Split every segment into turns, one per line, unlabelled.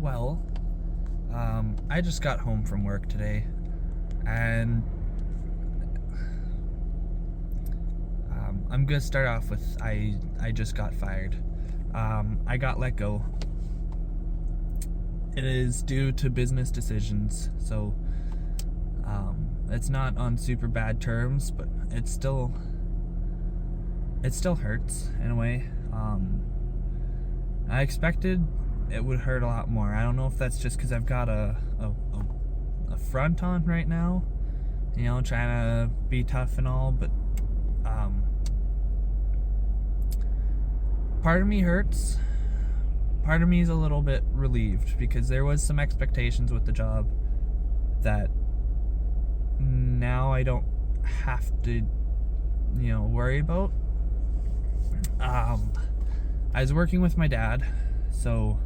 Well, I just got home from work today, and I'm gonna start off with I just got fired. I got let go. It is due to business decisions, so it's not on super bad terms, but it still hurts in a way. I expected it would hurt a lot more. I don't know if that's just because I've got a front on right now, trying to be tough and all, but part of me hurts. Part of me is a little bit relieved because there was some expectations with the job that now I don't have to, worry about. I was working with my dad, so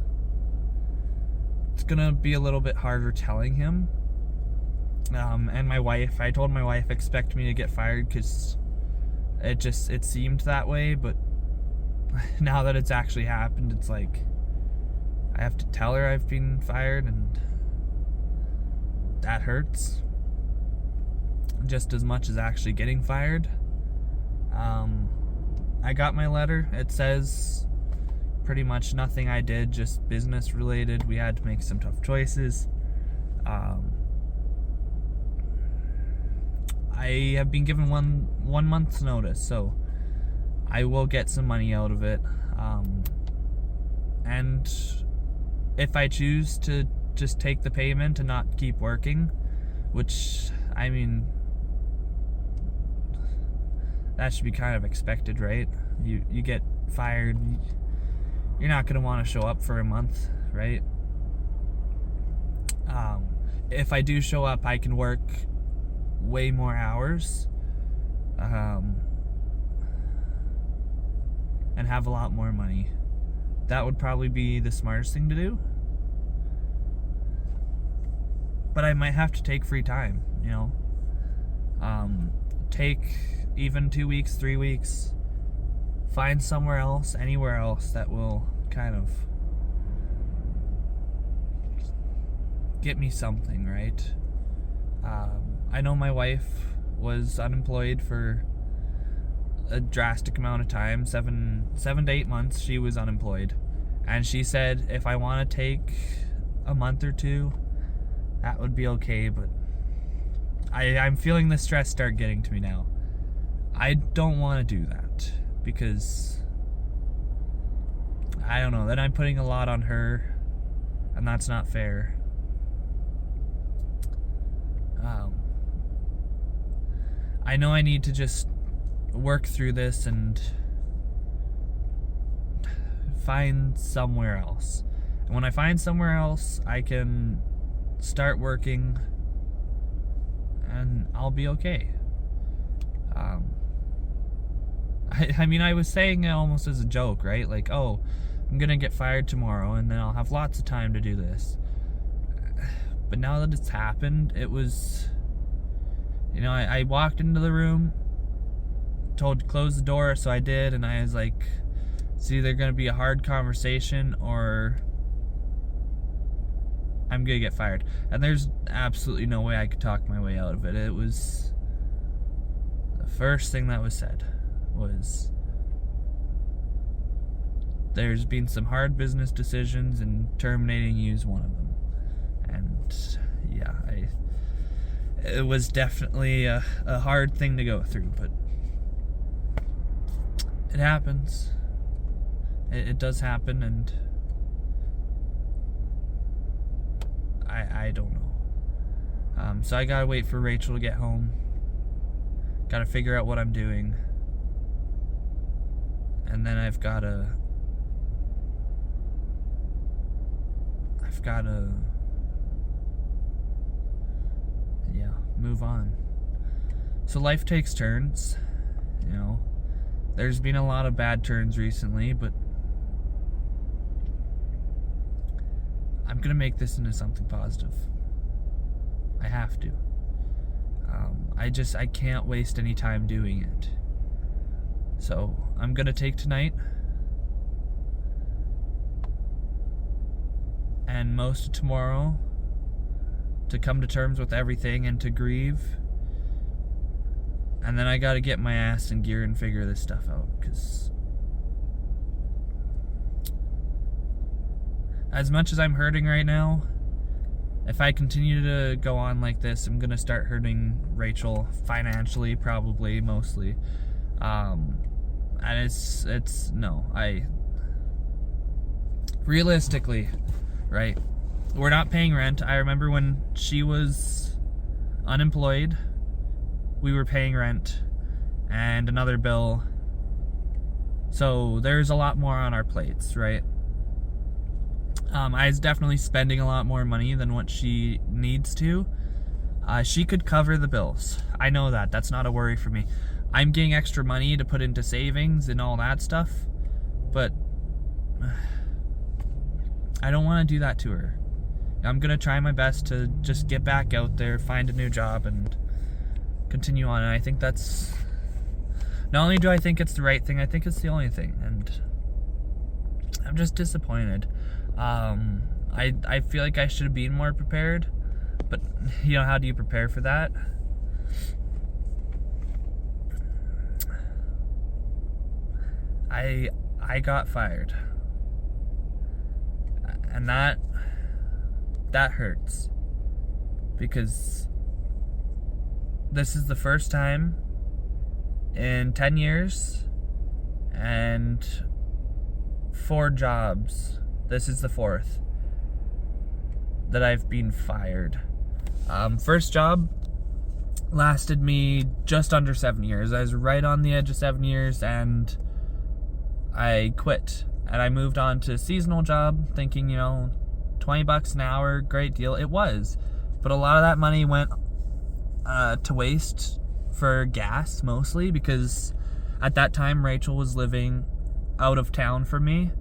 it's gonna be a little bit harder telling him. And my wife, I told my wife, expect me to get fired because it seemed that way, but now that it's actually happened, it's like I have to tell her I've been fired, and that hurts just as much as actually getting fired. I got my letter. It says pretty much nothing I did, just business related. We had to make some tough choices. I have been given one month's notice, so I will get some money out of it. And if I choose to just take the payment and not keep working, which, I mean, that should be kind of expected, right? You get fired, you're not going to want to show up for a month, right? If I do show up, I can work way more hours and have a lot more money. That would probably be the smartest thing to do. But I might have to take free time, take even 2 weeks, 3 weeks, find somewhere else, anywhere else that will kind of get me something, right? I know my wife was unemployed for a drastic amount of time, 7 to 8 months she was unemployed, and she said if I want to take a month or two, that would be okay, but I'm feeling the stress start getting to me now. I don't want to do that because I don't know, then I'm putting a lot on her, and that's not fair. I know I need to just work through this and find somewhere else. And when I find somewhere else, I can start working and I'll be okay. I mean, I was saying it almost as a joke, right? Like, oh, I'm gonna get fired tomorrow and then I'll have lots of time to do this. But now that it's happened, it was, I walked into the room, told to close the door, so I did, and I was like, it's either gonna be a hard conversation or I'm gonna get fired. And there's absolutely no way I could talk my way out of it. It was the first thing that was said was, there's been some hard business decisions and terminating you is one of them. And yeah, it was definitely a hard thing to go through, but it happens. It does happen, and I don't know. So I gotta wait for Rachel to get home. Gotta figure out what I'm doing. And then I've gotta move on. So life takes turns, There's been a lot of bad turns recently, but I'm gonna make this into something positive. I have to. I can't waste any time doing it. So I'm gonna take tonight and most of tomorrow to come to terms with everything and to grieve. And then I gotta get my ass in gear and figure this stuff out, because as much as I'm hurting right now, if I continue to go on like this, I'm gonna start hurting Rachel financially, probably, mostly. And realistically, right? We're not paying rent. I remember when she was unemployed, we were paying rent and another bill. So there's a lot more on our plates, right? I was definitely spending a lot more money than what she needs to. She could cover the bills. I know that. That's not a worry for me. I'm getting extra money to put into savings and all that stuff, but I don't want to do that to her. I'm going to try my best to just get back out there, find a new job, and continue on. And I think that's... Not only do I think it's the right thing, I think it's the only thing. And I'm just disappointed. I feel like I should have been more prepared. But, you know, how do you prepare for that? I got fired. And that hurts. Because this is the first time in 10 years and 4 jobs. This is the 4th that I've been fired. First job lasted me just under 7 years. I was right on the edge of 7 years and I quit. And I moved on to a seasonal job thinking, you know, $20 an hour, great deal. It was. But a lot of that money went to waste for gas mostly, because at that time Rachel was living out of town from me.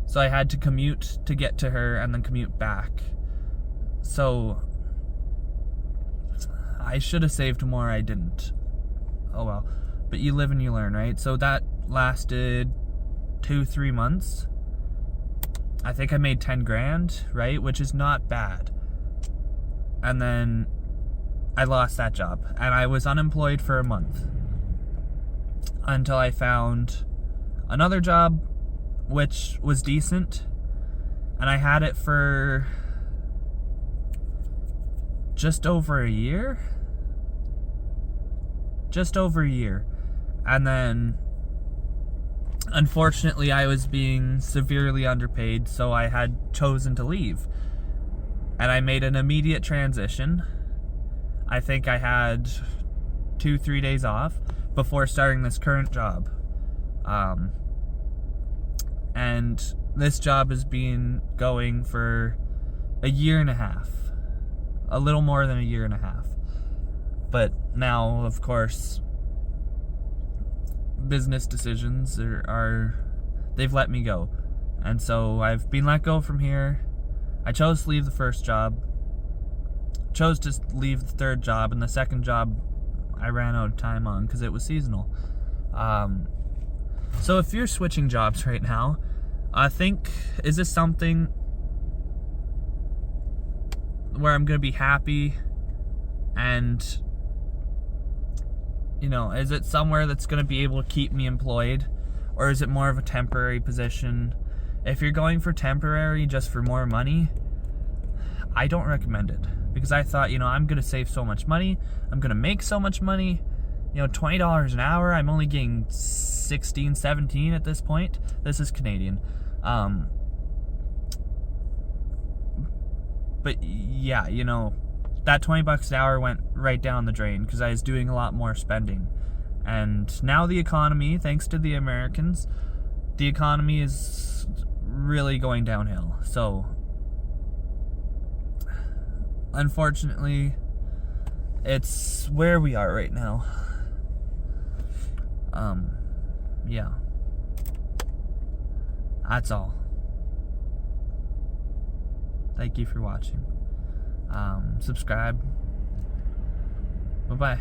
So I had to commute to get to her and then commute back. So I should have saved more, I didn't. Oh well. But you live and you learn, right? So that lasted 2-3 months. I think I made 10 grand, right? Which is not bad. And then I lost that job. And I was unemployed for a month. Until I found another job, which was decent. And I had it for just over a year. Just over a year. And then, unfortunately, I was being severely underpaid, so I had chosen to leave. And I made an immediate transition. I think I had 2-3 days off before starting this current job. And this job has been going for a year and a half. A little more than a year and a half. But now, of course, business decisions they've let me go. And so I've been let go from here. I chose to leave the first job. Chose to leave the third job, and the second job I ran out of time on because it was seasonal. So if you're switching jobs right now, I think, is this something where I'm going to be happy and, you know, is it somewhere that's going to be able to keep me employed, or is it more of a temporary position? If you're going for temporary just for more money, I don't recommend it, because I thought, you know, I'm going to save so much money, I'm going to make so much money, you know, $20 an hour, I'm only getting 16, 17 at this point. This is Canadian. But yeah, you know, that $20 an hour went right down the drain because I was doing a lot more spending. And now the economy, thanks to the Americans, the economy is really going downhill. So, unfortunately, it's where we are right now. Yeah. That's all. Thank you for watching. Subscribe. Bye-bye.